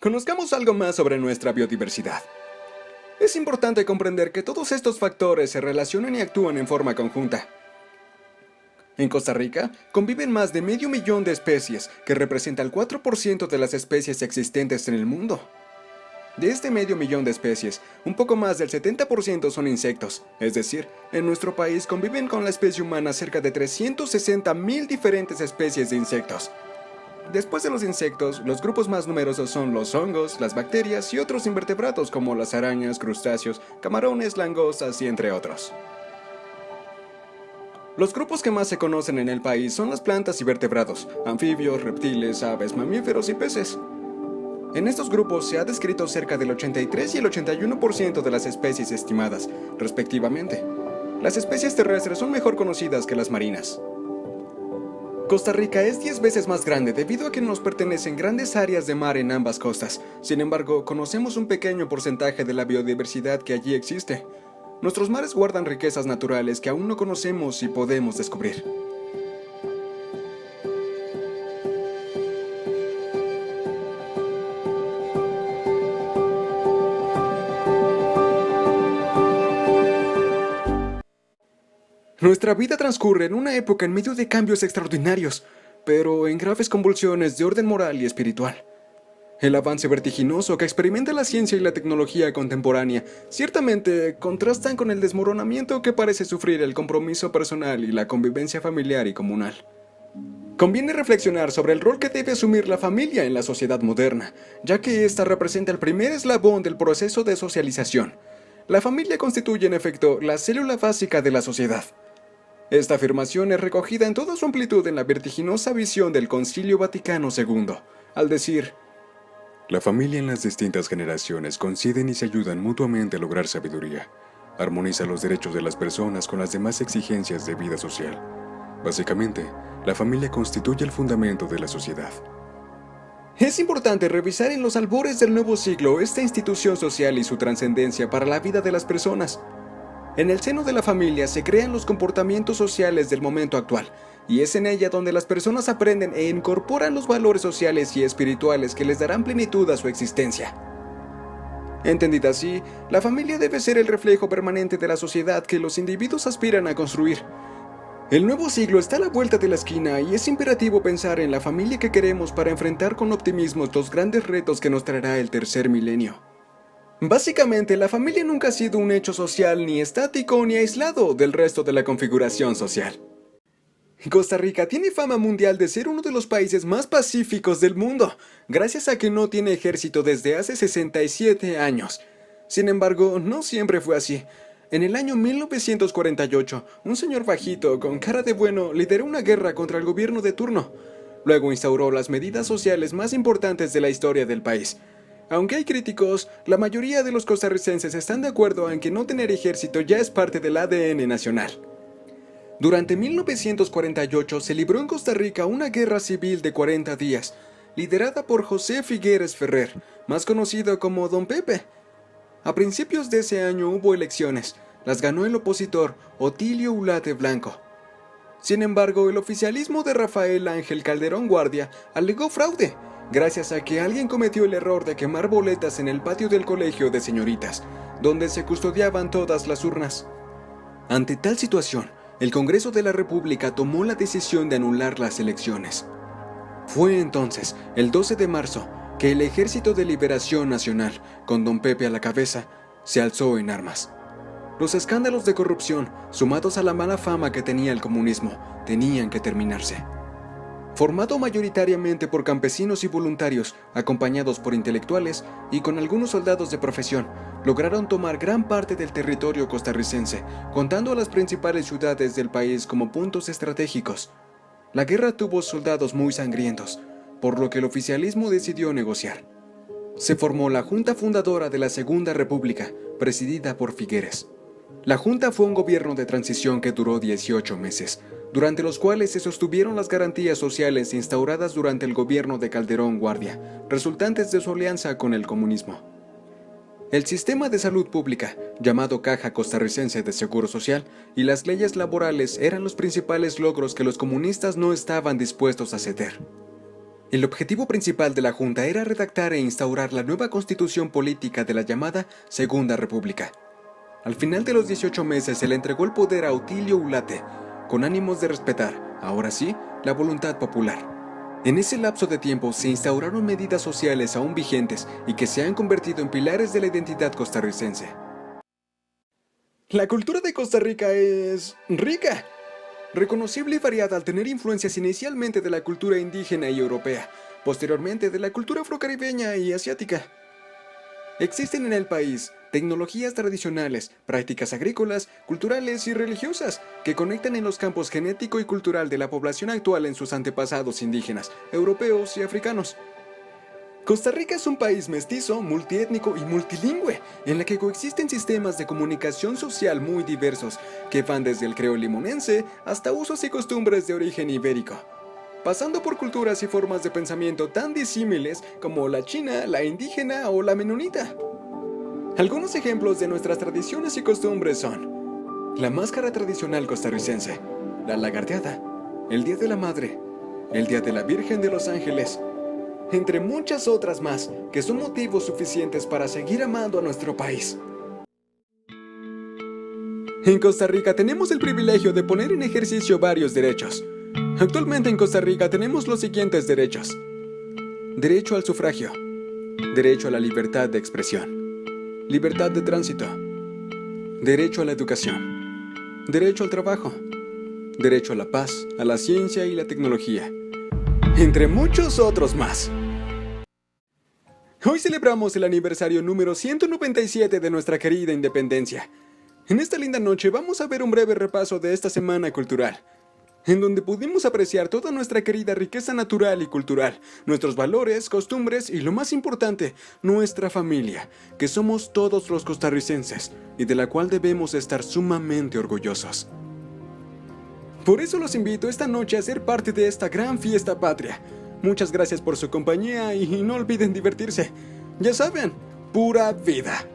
Conozcamos algo más sobre nuestra biodiversidad. Es importante comprender que todos estos factores se relacionan y actúan en forma conjunta. En Costa Rica conviven más de medio millón de especies, que representa el 4% de las especies existentes en el mundo. De este medio millón de especies, un poco más del 70% son insectos, es decir, en nuestro país conviven con la especie humana cerca de 360.000 diferentes especies de insectos. Después de los insectos, los grupos más numerosos son los hongos, las bacterias y otros invertebrados como las arañas, crustáceos, camarones, langostas y entre otros. Los grupos que más se conocen en el país son las plantas y vertebrados, anfibios, reptiles, aves, mamíferos y peces. En estos grupos se ha descrito cerca del 83 y el 81% de las especies estimadas, respectivamente. Las especies terrestres son mejor conocidas que las marinas. Costa Rica es 10 veces más grande debido a que nos pertenecen grandes áreas de mar en ambas costas. Sin embargo, conocemos un pequeño porcentaje de la biodiversidad que allí existe. Nuestros mares guardan riquezas naturales que aún no conocemos y podemos descubrir. Nuestra vida transcurre en una época en medio de cambios extraordinarios, pero en graves convulsiones de orden moral y espiritual. El avance vertiginoso que experimenta la ciencia y la tecnología contemporánea ciertamente contrastan con el desmoronamiento que parece sufrir el compromiso personal y la convivencia familiar y comunal. Conviene reflexionar sobre el rol que debe asumir la familia en la sociedad moderna, ya que ésta representa el primer eslabón del proceso de socialización. La familia constituye en efecto la célula básica de la sociedad. Esta afirmación es recogida en toda su amplitud en la vertiginosa visión del Concilio Vaticano II, al decir: la familia en las distintas generaciones coinciden y se ayudan mutuamente a lograr sabiduría. Armoniza los derechos de las personas con las demás exigencias de vida social. Básicamente, la familia constituye el fundamento de la sociedad. Es importante revisar en los albores del nuevo siglo esta institución social y su trascendencia para la vida de las personas. En el seno de la familia se crean los comportamientos sociales del momento actual, y es en ella donde las personas aprenden e incorporan los valores sociales y espirituales que les darán plenitud a su existencia. Entendida así, la familia debe ser el reflejo permanente de la sociedad que los individuos aspiran a construir. El nuevo siglo está a la vuelta de la esquina y es imperativo pensar en la familia que queremos para enfrentar con optimismo los grandes retos que nos traerá el tercer milenio. Básicamente, la familia nunca ha sido un hecho social ni estático ni aislado del resto de la configuración social. Costa Rica tiene fama mundial de ser uno de los países más pacíficos del mundo, gracias a que no tiene ejército desde hace 67 años. Sin embargo, no siempre fue así. En el año 1948, un señor bajito con cara de bueno lideró una guerra contra el gobierno de turno. Luego instauró las medidas sociales más importantes de la historia del país. Aunque hay críticos, la mayoría de los costarricenses están de acuerdo en que no tener ejército ya es parte del ADN nacional. Durante 1948 se libró en Costa Rica una guerra civil de 40 días, liderada por José Figueres Ferrer, más conocido como Don Pepe. A principios de ese año hubo elecciones, las ganó el opositor Otilio Ulate Blanco. Sin embargo, el oficialismo de Rafael Ángel Calderón Guardia alegó fraude, gracias a que alguien cometió el error de quemar boletas en el patio del colegio de señoritas, donde se custodiaban todas las urnas. Ante tal situación, el Congreso de la República tomó la decisión de anular las elecciones. Fue entonces, el 12 de marzo, que el Ejército de Liberación Nacional, con Don Pepe a la cabeza, se alzó en armas. Los escándalos de corrupción, sumados a la mala fama que tenía el comunismo, tenían que terminarse. Formado mayoritariamente por campesinos y voluntarios, acompañados por intelectuales y con algunos soldados de profesión, lograron tomar gran parte del territorio costarricense, contando a las principales ciudades del país como puntos estratégicos. La guerra tuvo soldados muy sangrientos, por lo que el oficialismo decidió negociar. Se formó la Junta Fundadora de la Segunda República, presidida por Figueres. La Junta fue un gobierno de transición que duró 18 meses, durante los cuales se sostuvieron las garantías sociales instauradas durante el gobierno de Calderón Guardia, resultantes de su alianza con el comunismo. El sistema de salud pública, llamado Caja Costarricense de Seguro Social, y las leyes laborales eran los principales logros que los comunistas no estaban dispuestos a ceder. El objetivo principal de la Junta era redactar e instaurar la nueva constitución política de la llamada Segunda República. Al final de los 18 meses se le entregó el poder a Otilio Ulate, con ánimos de respetar, ahora sí, la voluntad popular. En ese lapso de tiempo se instauraron medidas sociales aún vigentes y que se han convertido en pilares de la identidad costarricense. La cultura de Costa Rica es rica, reconocible y variada al tener influencias inicialmente de la cultura indígena y europea, posteriormente de la cultura afrocaribeña y asiática. Existen en el país tecnologías tradicionales, prácticas agrícolas, culturales y religiosas que conectan en los campos genético y cultural de la población actual en sus antepasados indígenas, europeos y africanos. Costa Rica es un país mestizo, multiétnico y multilingüe, en la que coexisten sistemas de comunicación social muy diversos, que van desde el creol limonense hasta usos y costumbres de origen ibérico, pasando por culturas y formas de pensamiento tan disímiles como la china, la indígena o la menonita. Algunos ejemplos de nuestras tradiciones y costumbres son la máscara tradicional costarricense, la lagarteada, el Día de la Madre, el Día de la Virgen de los Ángeles, entre muchas otras más que son motivos suficientes para seguir amando a nuestro país. En Costa Rica tenemos el privilegio de poner en ejercicio varios derechos. Actualmente en Costa Rica tenemos los siguientes derechos: derecho al sufragio, derecho a la libertad de expresión, libertad de tránsito, derecho a la educación, derecho al trabajo, derecho a la paz, a la ciencia y la tecnología, entre muchos otros más. Hoy celebramos el aniversario número 197 de nuestra querida independencia. En esta linda noche vamos a ver un breve repaso de esta semana cultural, en donde pudimos apreciar toda nuestra querida riqueza natural y cultural, nuestros valores, costumbres y, lo más importante, nuestra familia, que somos todos los costarricenses y de la cual debemos estar sumamente orgullosos. Por eso los invito esta noche a ser parte de esta gran fiesta patria. Muchas gracias por su compañía y no olviden divertirse. Ya saben, pura vida.